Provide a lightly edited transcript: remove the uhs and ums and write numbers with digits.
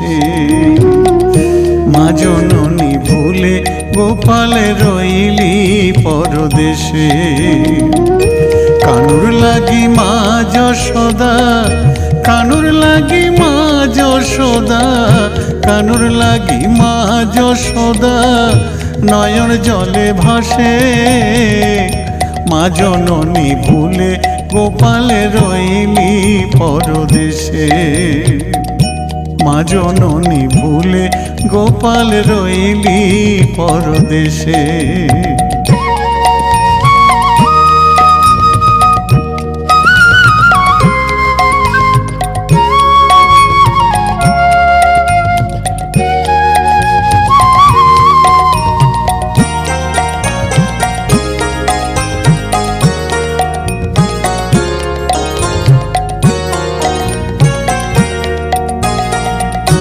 পরদেশে। মা জননী ভুলে গোপাল রইলি পরদেশে। কানুর লাগি মা যশোদা, কানুর লাগি মা যশোদা, কানুর লাগি মা যশোদা নয়ন জলে ভাসে। মা জননী ভুলে গোপাল রইলি পরদেশে। মা জননী ভুলে গোপাল রইলি পরদেশে।